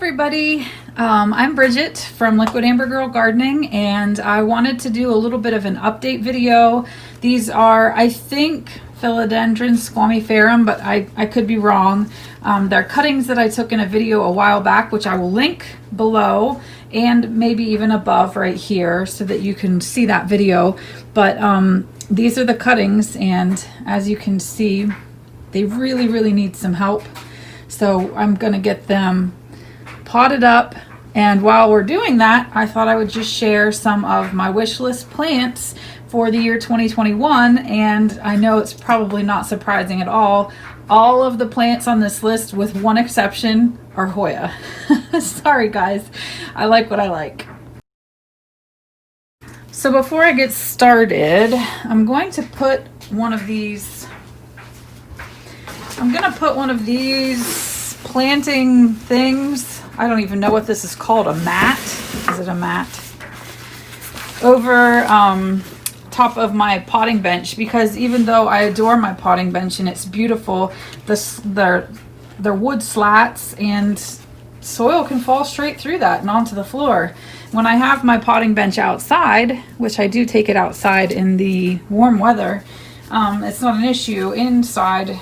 everybody, I'm Bridget from Liquidambar Girl Gardening, and I wanted to do a little bit of an update video. These are, I think, Philodendron Squamiferum, but I could be wrong. They're cuttings that I took in a video a while back, which I will link below and maybe even above right here so that you can see that video. But these are the cuttings, and as you can see, they really need some help. So I'm going to get them potted up, and while we're doing that, I thought I would just share some of my wish list plants for the year 2021. And I know it's probably not surprising at all of the plants on this list, with one exception, are Hoya. Sorry guys, I like what I like. So before I get started, I'm going to put one of these planting things. I don't even know what this is called. A mat? Is it a mat? Over top of my potting bench, because even though I adore my potting bench and it's beautiful, they're wood slats and soil can fall straight through that and onto the floor. When I have my potting bench outside, which I do take it outside in the warm weather, it's not an issue. Inside,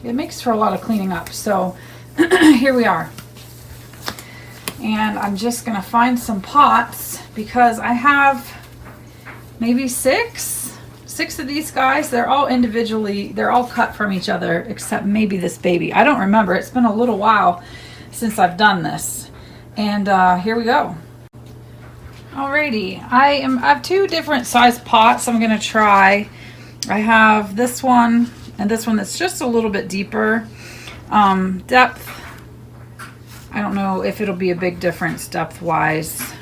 it makes for a lot of cleaning up. So here we are. And I'm just gonna find some pots, because I have maybe six of these guys. They're all individually, they're all cut from each other except maybe this baby. I don't remember. It's been a little while since I've done this. And here we go. Alrighty, I have two different size pots I'm gonna try. I have this one and this one that's just a little bit deeper depth. I don't know if it'll be a big difference depth wise,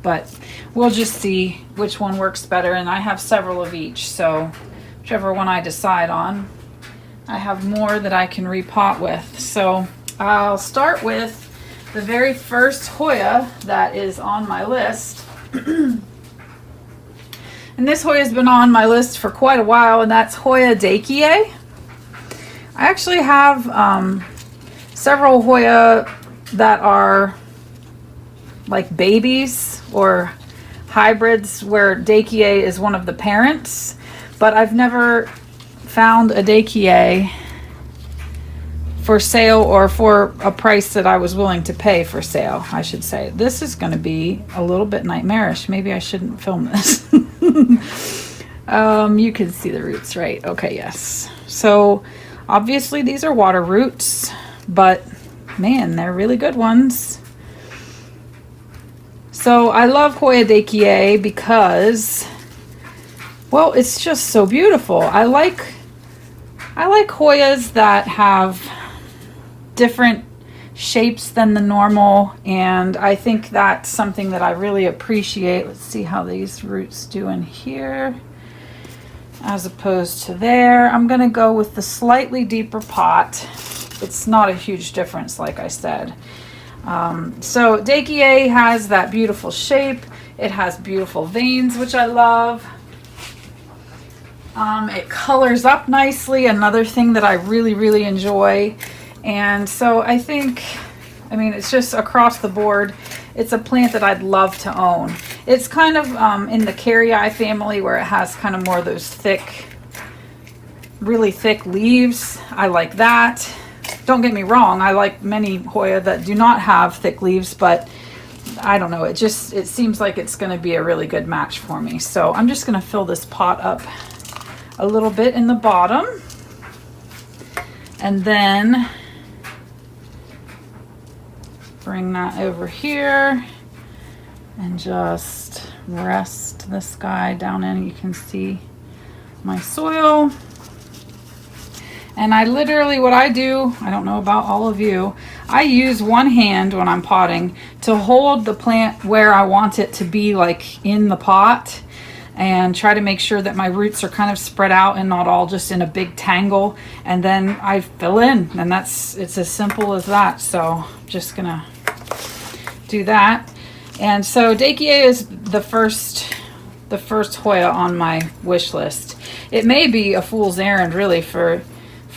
but we'll just see which one works better. And I have several of each, so whichever one I decide on, I have more that I can repot with. So I'll start with the very first Hoya that is on my list. And this Hoya has been on my list for quite a while, and that's Hoya Dekier. I actually have several Hoya that are like babies or hybrids where Dekier is one of the parents, but I've never found a Dekier for sale, or for a price that I was willing to pay for sale, I should say. This is going to be a little bit nightmarish. Maybe I shouldn't film this. You can see the roots, right? Okay, yes. So obviously these are water roots, but man, they're really good ones. So I love Hoya Dekier because, well, it's just so beautiful. I like Hoyas that have different shapes than the normal, and I think that's something that I really appreciate. Let's see how these roots do in here as opposed to there. I'm gonna go with the slightly deeper pot. It's not a huge difference, like I said. So Dekier has that beautiful shape. It has beautiful veins, which I love. It colors up nicely, another thing that I really enjoy. And so I think, I mean, it's just across the board, it's a plant that I'd love to own. It's kind of in the Caryi family, where it has kind of more of those thick, really thick leaves. I like that. Don't get me wrong, I like many Hoya that do not have thick leaves, but I don't know, it seems like it's going to be a really good match for me. So I'm just going to fill this pot up a little bit in the bottom, and then bring that over here and just rest this guy down in. You can see my soil. And I literally, what I do, I don't know about all of you, I use one hand when I'm potting to hold the plant where I want it to be, like in the pot, and try to make sure that my roots are kind of spread out and not all just in a big tangle. And then I fill in, and it's as simple as that. So I'm just gonna do that. And so Dekier is the first Hoya on my wish list. It may be a fool's errand, really, for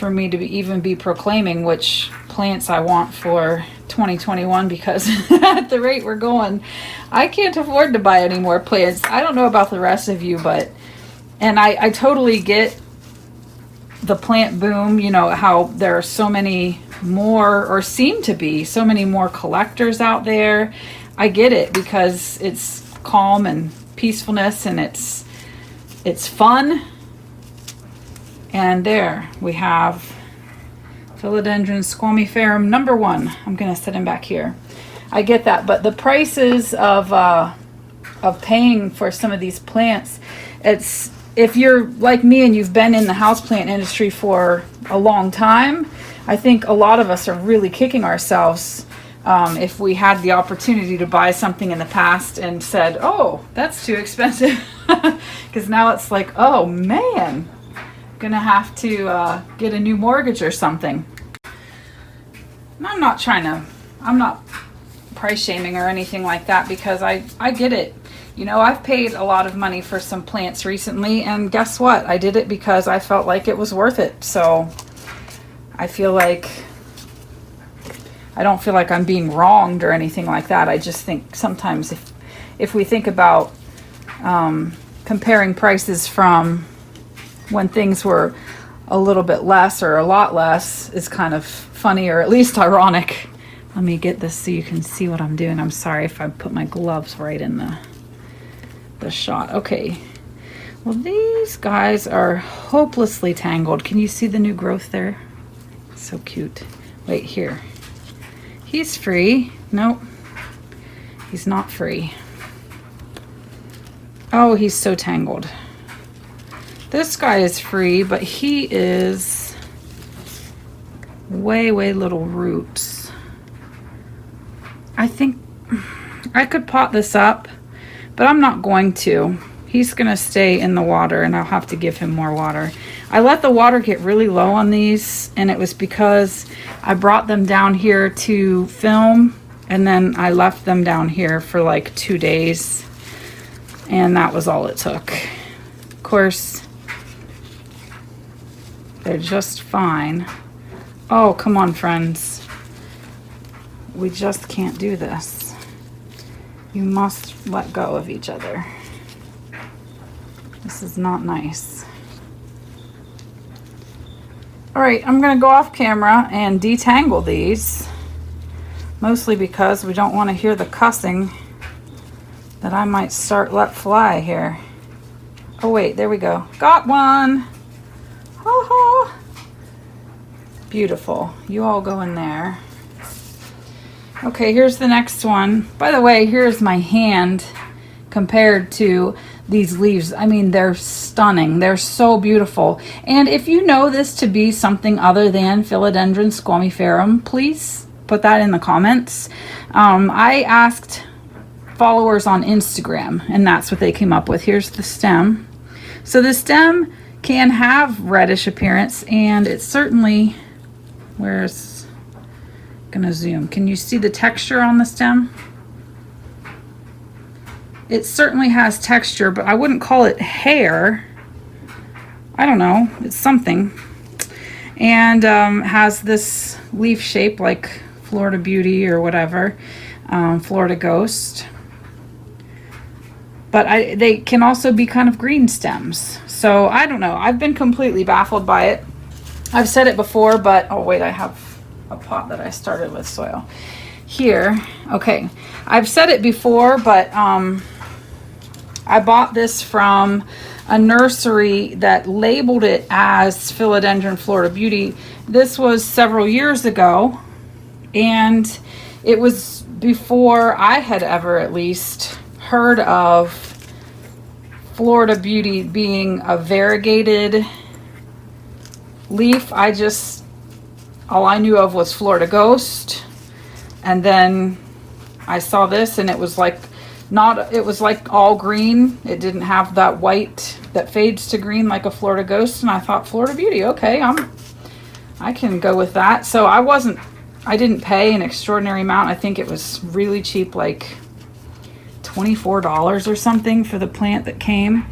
me to even be proclaiming which plants I want for 2021 because at the rate we're going, I can't afford to buy any more plants. I don't know about the rest of you, but, and I totally get the plant boom, you know, how there are so many more, or seem to be so many more collectors out there. I get it because it's calm and peacefulness, and it's fun. And there we have Philodendron Squamiferum number 1. I'm gonna set him back here. I get that, but the prices of paying for some of these plants, it's, if you're like me and you've been in the houseplant industry for a long time, I think a lot of us are really kicking ourselves if we had the opportunity to buy something in the past and said, oh, that's too expensive. Because now it's like, oh man, gonna have to get a new mortgage or something. And I'm not price shaming or anything like that, because I get it. You know, I've paid a lot of money for some plants recently, and guess what? I did it because I felt like it was worth it. So I feel like, I don't feel like I'm being wronged or anything like that. I just think sometimes if we think about comparing prices from when things were a little bit less or a lot less is kind of funny, or at least ironic. Let me get this so you can see what I'm doing. I'm sorry if I put my gloves right in the shot. Okay. Well, these guys are hopelessly tangled. Can you see the new growth there? So cute. Wait, here. He's free. Nope. He's not free. Oh, he's so tangled. This guy is free, but he is way little roots. I think I could pot this up, but I'm not going to. He's gonna stay in the water, and I'll have to give him more water. I let the water get really low on these, and it was because I brought them down here to film, and then I left them down here for like 2 days, and that was all it took. Of course, they're just fine. Oh, come on, friends. We just can't do this. You must let go of each other. This is not nice. All right, I'm gonna go off camera and detangle these, mostly because we don't want to hear the cussing that I might start let fly here. Oh wait, there we go. Got one. Ho ho. Beautiful. You all go in there. Okay, here's the next one. By the way, here's my hand compared to these leaves. I mean, they're stunning. They're so beautiful. And if you know this to be something other than Philodendron Squamiferum, please put that in the comments. I asked followers on Instagram, and that's what they came up with. Here's the stem. So the stem can have reddish appearance, and it certainly, where's, gonna zoom. Can you see the texture on the stem? It certainly has texture, but I wouldn't call it hair. I don't know, it's something. And has this leaf shape like Florida Beauty or whatever, Florida Ghost. But they can also be kind of green stems. So I don't know, I've been completely baffled by it. I've said it before, but, oh wait, I have a pot that I started with soil. Here, okay, I've said it before, but I bought this from a nursery that labeled it as Philodendron Florida Beauty. This was several years ago, and it was before I had ever at least heard of Florida Beauty being a variegated leaf. All I knew of was Florida Ghost, and then I saw this, and it was like all green. It didn't have that white that fades to green like a Florida Ghost, and I thought Florida Beauty, okay, I can go with that. So I didn't pay an extraordinary amount. I think it was really cheap, like $24 or something for the plant that came.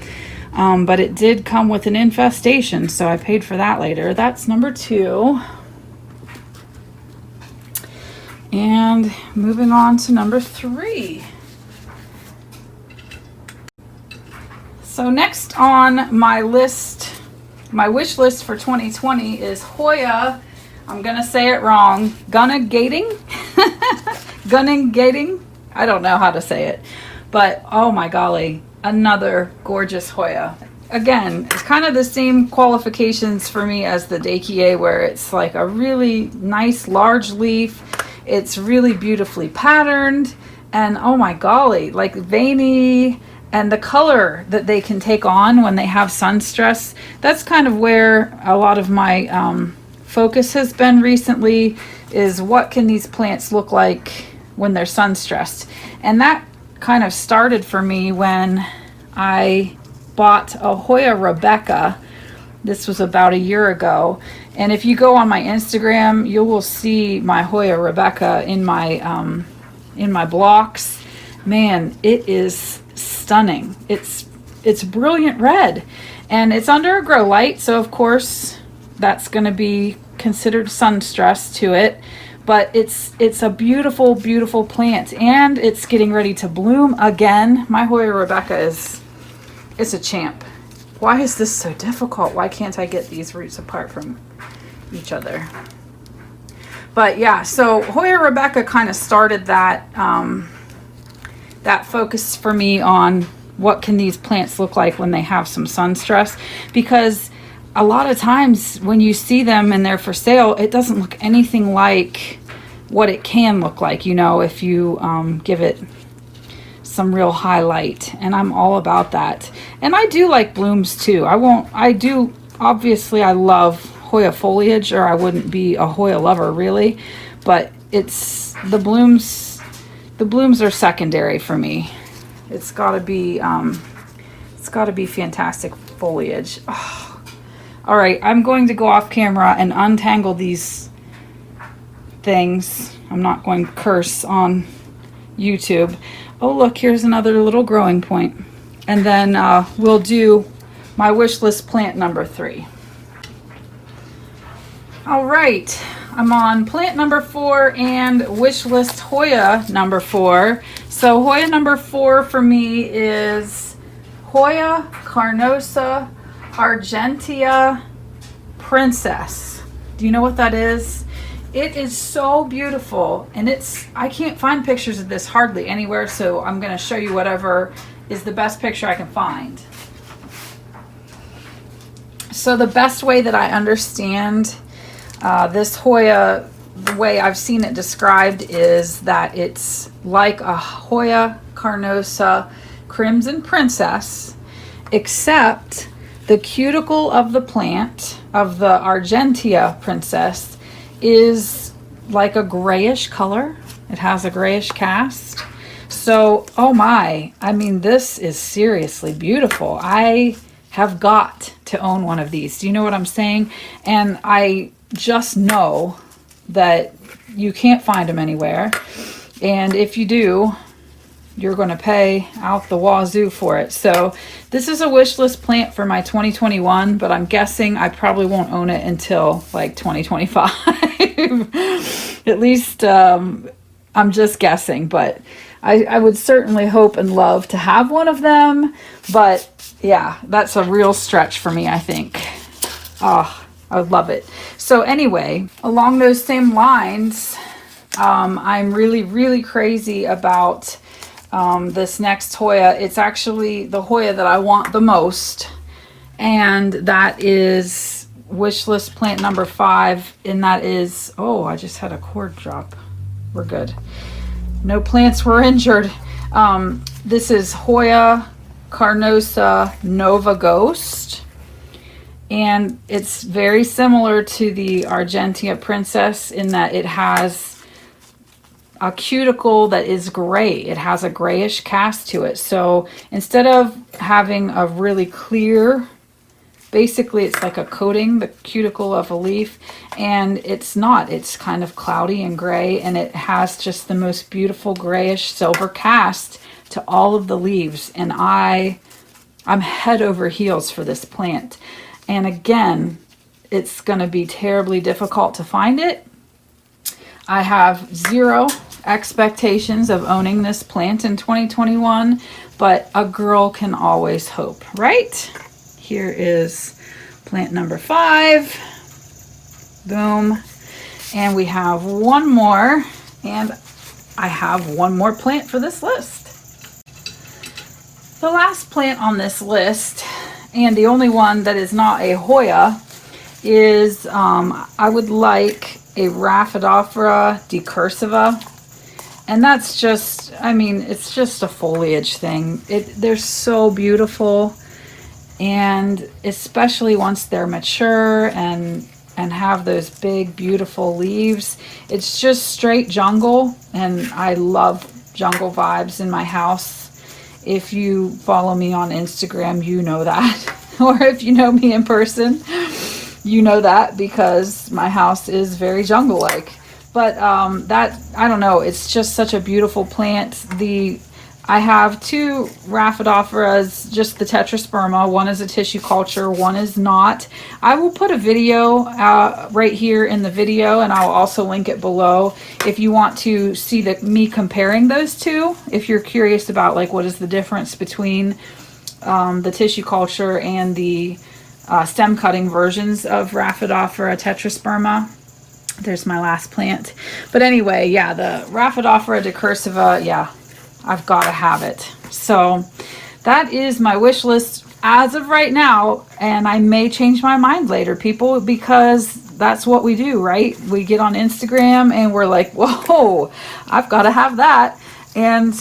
But it did come with an infestation, so I paid for that later. That's number 2. And moving on to number 3. So next on my list, my wish list for 2020 is Hoya, I'm gonna say it wrong, Gunnigating? Gunnigating? I don't know how to say it, but oh my golly, another gorgeous Hoya. Again, it's kind of the same qualifications for me as the Dekier, where it's like a really nice large leaf. It's really beautifully patterned, and oh my golly, like veiny, and the color that they can take on when they have sun stress. That's kind of where a lot of my focus has been recently, is what can these plants look like when they're sun stressed. And that kind of started for me when I bought a Hoya Rebecca. This was about a year ago, and if you go on my Instagram, you will see my Hoya Rebecca in my blocks. Man, it is stunning. It's brilliant red, and it's under a grow light, so of course that's going to be considered sun stress to it. But it's a beautiful, beautiful plant, and it's getting ready to bloom again. My Hoya Rebecca is a champ. Why is this so difficult? Why can't I get these roots apart from each other? But yeah, so Hoya Rebecca kind of started that that focus for me on what can these plants look like when they have some sun stress, because a lot of times when you see them and they're for sale, it doesn't look anything like what it can look like, you know, if you give it some real highlight. And I'm all about that. And I do like blooms too. Obviously I love Hoya foliage, or I wouldn't be a Hoya lover really, but it's the blooms are secondary for me. It's got to be fantastic foliage. Oh. All right, I'm going to go off camera and untangle these things. I'm not going to curse on YouTube. Oh, look, here's another little growing point. And then we'll do my wish list plant number 3. All right, I'm on plant number 4 and wish list Hoya number 4. So Hoya number 4 for me is Hoya Carnosa Argentina Princess. Do you know what that is? It is so beautiful, and I can't find pictures of this hardly anywhere, so I'm going to show you whatever is the best picture I can find. So the best way that I understand this Hoya, the way I've seen it described, is that it's like a Hoya Carnosa Crimson Princess, except the cuticle of the plant, of the Argentina Princess, is like a grayish color. It has a grayish cast. So, oh my, I mean, this is seriously beautiful. I have got to own one of these. Do you know what I'm saying? And I just know that you can't find them anywhere. And if you do, you're going to pay out the wazoo for it. So this is a wish list plant for my 2021, but I'm guessing I probably won't own it until like 2025. At least I'm just guessing, but I would certainly hope and love to have one of them. But yeah, that's a real stretch for me, I think. Oh, I would love it. So anyway, along those same lines, I'm really, really crazy about this next Hoya. It's actually the Hoya that I want the most, and that is wish list plant number 5, and that is, oh, I just had a cord drop. We're good. No plants were injured. This is Hoya Carnosa Nova Ghost, and it's very similar to the Argentina Princess in that it has a cuticle that is gray. It has a grayish cast to it. So instead of having a really clear, basically it's like a coating, the cuticle of a leaf, and it's not. It's kind of cloudy and gray, and it has just the most beautiful grayish silver cast to all of the leaves. And I'm head over heels for this plant. And again, it's going to be terribly difficult to find it. I have zero expectations of owning this plant in 2021, but a girl can always hope, right? Here is plant number 5. Boom. And we have one more, and I have one more plant for this list. The last plant on this list, and the only one that is not a Hoya, is I would like a Raphaedophora de Cursiva. And that's just, I mean, it's just a foliage thing. They're so beautiful, and especially once they're mature and have those big beautiful leaves, it's just straight jungle, and I love jungle vibes in my house. If you follow me on Instagram, you know that. Or if you know me in person, you know that, because my house is very jungle-like. But that, I don't know, it's just such a beautiful plant. I have 2 Raphaedophoras, just the tetrasperma. One is a tissue culture, one is not. I will put a video right here in the video, and I'll also link it below if you want to see me comparing those two. If you're curious about like what is the difference between the tissue culture and the stem cutting versions of Raphaedophora tetrasperma. There's my last plant. But anyway, yeah, the Raphaedophora de Cursiva, yeah, I've got to have it. So that is my wish list as of right now, and I may change my mind later, people, because that's what we do, right? We get on Instagram and we're like, whoa, I've got to have that. And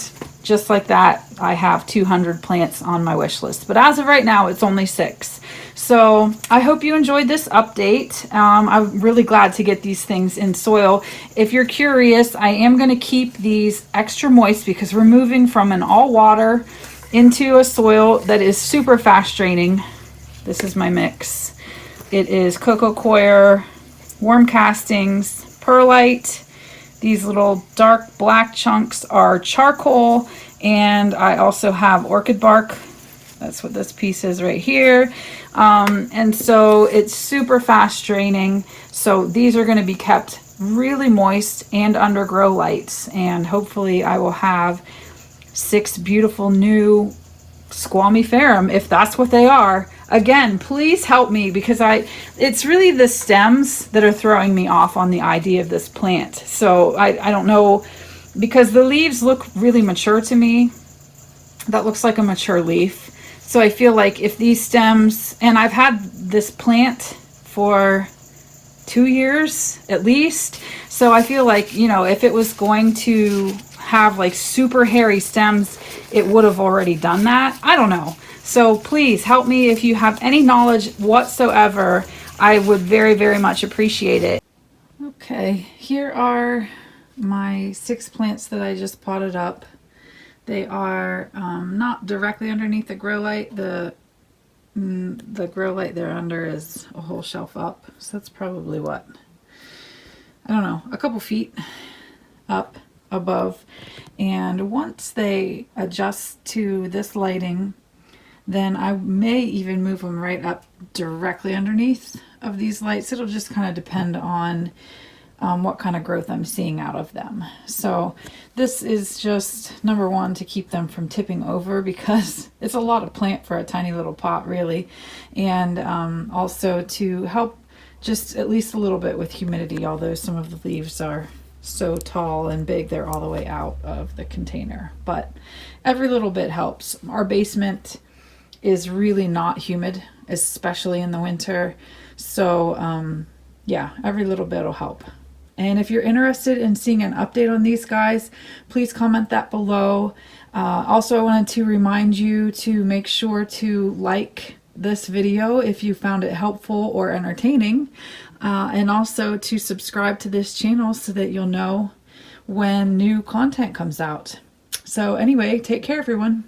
just like that, I have 200 plants on my wish list. But as of right now, it's only 6. So I hope you enjoyed this update. I'm really glad to get these things in soil. If you're curious, I am going to keep these extra moist because we're moving from an all water into a soil that is super fast draining. This is my mix. It is cocoa coir, worm castings, perlite. These little dark black chunks are charcoal, and I also have orchid bark. That's what this piece is right here. And so it's super fast draining. So these are going to be kept really moist and under grow lights. And hopefully I will have 6 beautiful new Squamiferum, if that's what they are. Again, please help me, because it's really the stems that are throwing me off on the idea of this plant. So I don't know, because the leaves look really mature to me. That looks like a mature leaf. So I feel like if these stems, and I've had this plant for 2 years at least, so I feel like, you know, if it was going to have like super hairy stems, it would have already done that. I don't know. So please help me if you have any knowledge whatsoever. I would very, very much appreciate it. Okay, here are my 6 plants that I just potted up. They are not directly underneath the grow light. The grow light they're under is a whole shelf up. So that's probably what? I don't know, a couple feet up above. And once they adjust to this lighting, then I may even move them right up directly underneath of these lights. It'll just kind of depend on what kind of growth I'm seeing out of them. So this is just number 1 to keep them from tipping over, because it's a lot of plant for a tiny little pot, really. And also to help just at least a little bit with humidity, although some of the leaves are so tall and big they're all the way out of the container. But every little bit helps. Our basement is really not humid, especially in the winter. So yeah, every little bit will help. And if you're interested in seeing an update on these guys, please comment that below. Also, I wanted to remind you to make sure to like this video if you found it helpful or entertaining, and also to subscribe to this channel so that you'll know when new content comes out. So anyway, take care, everyone.